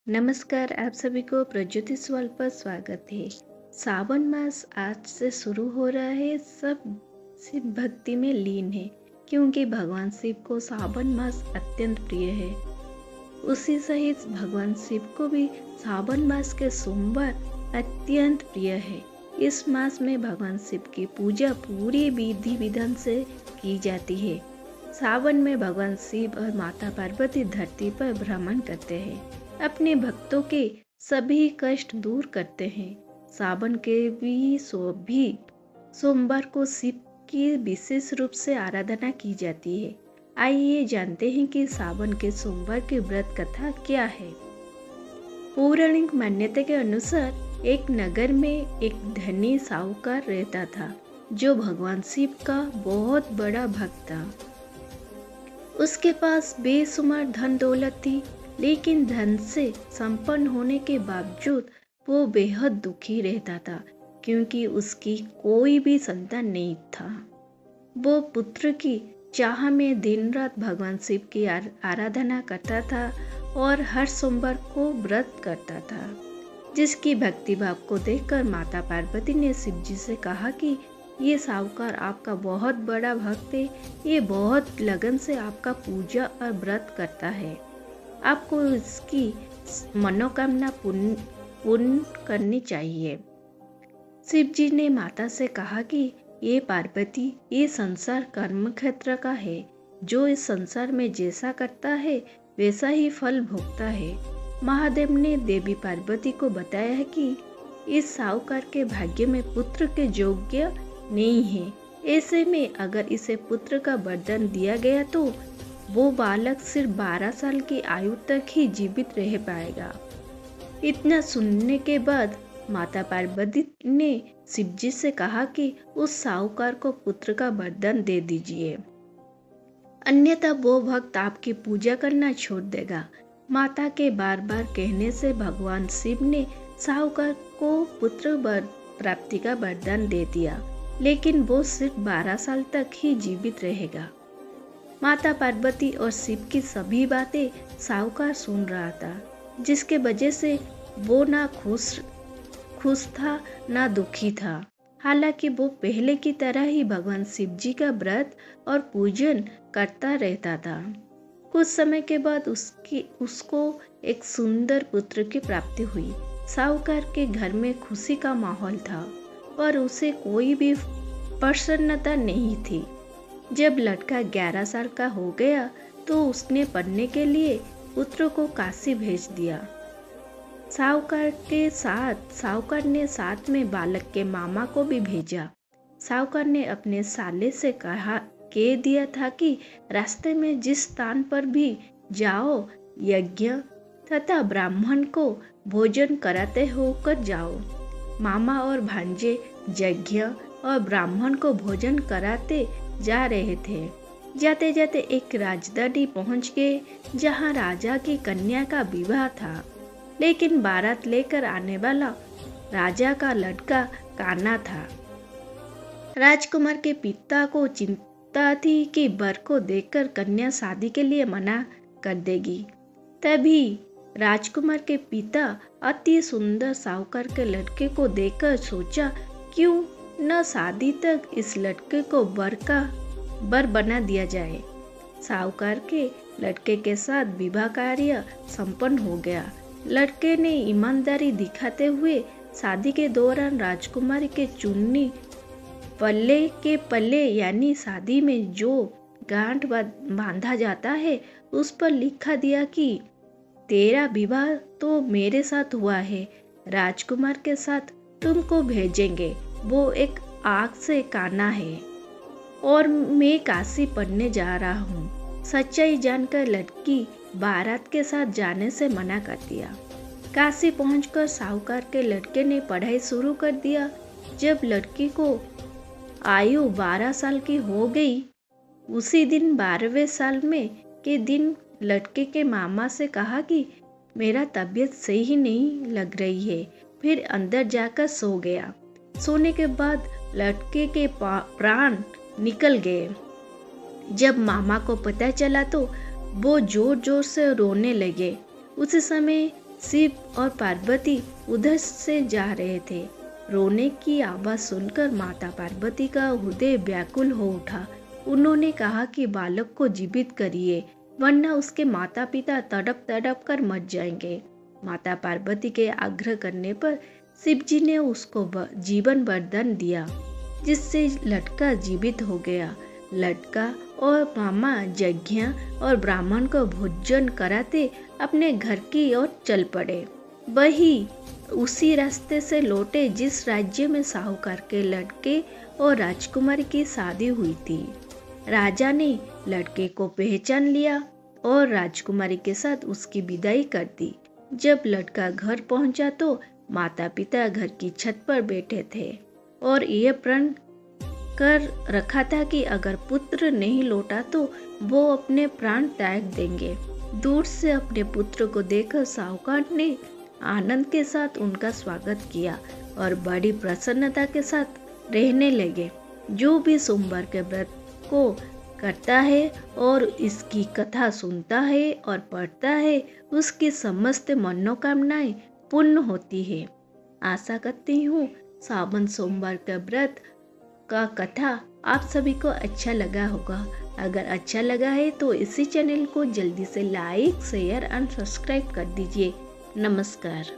नमस्कार, आप सभी को प्रज्योतिष वर्ल्ड पर स्वागत है। सावन मास आज से शुरू हो रहा है। सब शिव भक्ति में लीन है क्योंकि भगवान शिव को सावन मास अत्यंत प्रिय है। उसी सहित भगवान शिव को भी सावन मास के सोमवार अत्यंत प्रिय है। इस मास में भगवान शिव की पूजा पूरी विधि विधान से की जाती है। सावन में भगवान शिव और माता पार्वती धरती पर भ्रमण करते हैं, अपने भक्तों के सभी कष्ट दूर करते हैं। सावन के भी सोमवार को शिव की विशेष रूप से आराधना की जाती है। आइए जानते हैं कि सावन के सोमवार की व्रत कथा क्या है। पौराणिक मान्यता के अनुसार एक नगर में एक धनी साहूकार रहता था जो भगवान शिव का बहुत बड़ा भक्त था। उसके पास बेशुमार धन दौलत थी, लेकिन धन से संपन्न होने के बावजूद वो बेहद दुखी रहता था क्योंकि उसकी कोई भी संतान नहीं था। वो पुत्र की चाह में दिन रात भगवान शिव की आराधना करता था और हर सोमवार को व्रत करता था। जिसकी भक्ति भाव को देखकर माता पार्वती ने शिव जी से कहा कि ये साहूकार आपका बहुत बड़ा भक्त है, ये बहुत लगन से आपका पूजा और व्रत करता है, आपको इसकी मनोकामना पूर्ण करनी चाहिए। शिव जी ने माता से कहा कि ये पार्वती, ये संसार कर्म क्षेत्र का है, जो इस संसार में जैसा करता है वैसा ही फल भोगता है। महादेव ने देवी पार्वती को बताया है कि इस साहूकार के भाग्य में पुत्र के योग्य नहीं है। ऐसे में अगर इसे पुत्र का वरदान दिया गया तो वो बालक सिर्फ 12 साल की आयु तक ही जीवित रह पाएगा। इतना सुनने के बाद माता पार्वती ने शिव जी से कहा कि उस साहूकार को पुत्र का वरदान दे दीजिए, अन्यथा वो भक्त आपकी पूजा करना छोड़ देगा। माता के बार बार कहने से भगवान शिव ने साहूकार को पुत्र प्राप्ति का वरदान दे दिया, लेकिन वो सिर्फ 12 साल तक ही जीवित रहेगा। माता पार्वती और शिव की सभी बातें साहूकार सुन रहा था, जिसके वजह से वो ना खुश था ना दुखी था। हालांकि वो पहले की तरह ही भगवान शिव जी का व्रत और पूजन करता रहता था। कुछ समय के बाद उसको एक सुंदर पुत्र की प्राप्ति हुई। साहूकार के घर में खुशी का माहौल था और उसे कोई भी प्रसन्नता नहीं थी। जब लड़का 11 साल का हो गया तो उसने पढ़ने के लिए पुत्र को काशी भेज दिया। साहूकार ने साथ में बालक के मामा को भी भेजा। साहूकार ने अपने साले से कह दिया था कि रास्ते में जिस स्थान पर भी जाओ, यज्ञ तथा ब्राह्मण को भोजन कराते होकर जाओ। मामा और भांजे यज्ञ और ब्राह्मण को भोजन कराते जा रहे थे। जाते जाते एक राजधानी पहुंच गए जहां राजा की कन्या का विवाह था, लेकिन बारात लेकर आने वाला राजा का लड़का कान्हा था। राजकुमार के पिता को चिंता थी कि वर को देखकर कन्या शादी के लिए मना कर देगी। तभी राजकुमार के पिता अति सुंदर साहूकार के लड़के को देखकर सोचा, क्यों न शादी तक इस लड़के को वर बना दिया जाए। साहूकार के लड़के के साथ विवाह कार्य संपन्न हो गया। लड़के ने ईमानदारी दिखाते हुए शादी के दौरान राजकुमारी के चुन्नी पल्ले के पल्ले यानी शादी में जो गांठ बांधा जाता है उस पर लिखा दिया कि तेरा विवाह तो मेरे साथ हुआ है, राजकुमार के साथ तुमको भेजेंगे। वो एक आग से कान्हा है और मैं काशी पढ़ने जा रहा हूँ। सच्चाई जानकर लड़की बारात के साथ जाने से मना कर दिया। काशी पहुंचकर साहूकार के लड़के ने पढ़ाई शुरू कर दिया। जब लड़की को आयु 12 साल की हो गई, उसी दिन 12वें साल में के दिन लड़के के मामा से कहा कि मेरा तबीयत सही नहीं लग रही है। फिर अंदर जाकर सो गया। सोने के बाद लड़के के प्राण निकल गए। जब मामा को पता चला तो वो जोर जोर से रोने लगे। उस समय शिव और पार्वती उधर से जा रहे थे। रोने की आवाज सुनकर माता पार्वती का हृदय व्याकुल हो उठा। उन्होंने कहा कि बालक को जीवित करिए, वरना उसके माता पिता तड़प तड़प कर मर जाएंगे। माता पार्वती के आग्रह करने पर शिव जी ने उसको जीवन वरदान दिया, जिससे लड़का जीवित हो गया। लड़का और मामा यज्ञ और ब्राह्मण को भोजन कराते अपने घर की ओर चल पड़े। वही उसी रास्ते से लौटे जिस राज्य में साहूकार के लड़के और राजकुमारी की शादी हुई थी। राजा ने लड़के को पहचान लिया और राजकुमारी के साथ उसकी विदाई कर दी। जब लड़का घर पहुंचा तो माता पिता घर की छत पर बैठे थे और ये प्रण कर रखा था कि अगर पुत्र नहीं लौटा तो वो अपने प्राण त्याग देंगे। दूर से अपने पुत्र को देखकर साहूकार ने आनंद के साथ उनका स्वागत किया और बड़ी प्रसन्नता के साथ रहने लगे। जो भी सोमवार के व्रत को करता है और इसकी कथा सुनता है और पढ़ता है, उसकी समस्त मनोकामनाएं पूर्ण होती है। आशा करती हूँ सावन सोमवार का व्रत का कथा आप सभी को अच्छा लगा होगा। अगर अच्छा लगा है तो इसी चैनल को जल्दी से लाइक, शेयर एंड सब्सक्राइब कर दीजिए। नमस्कार।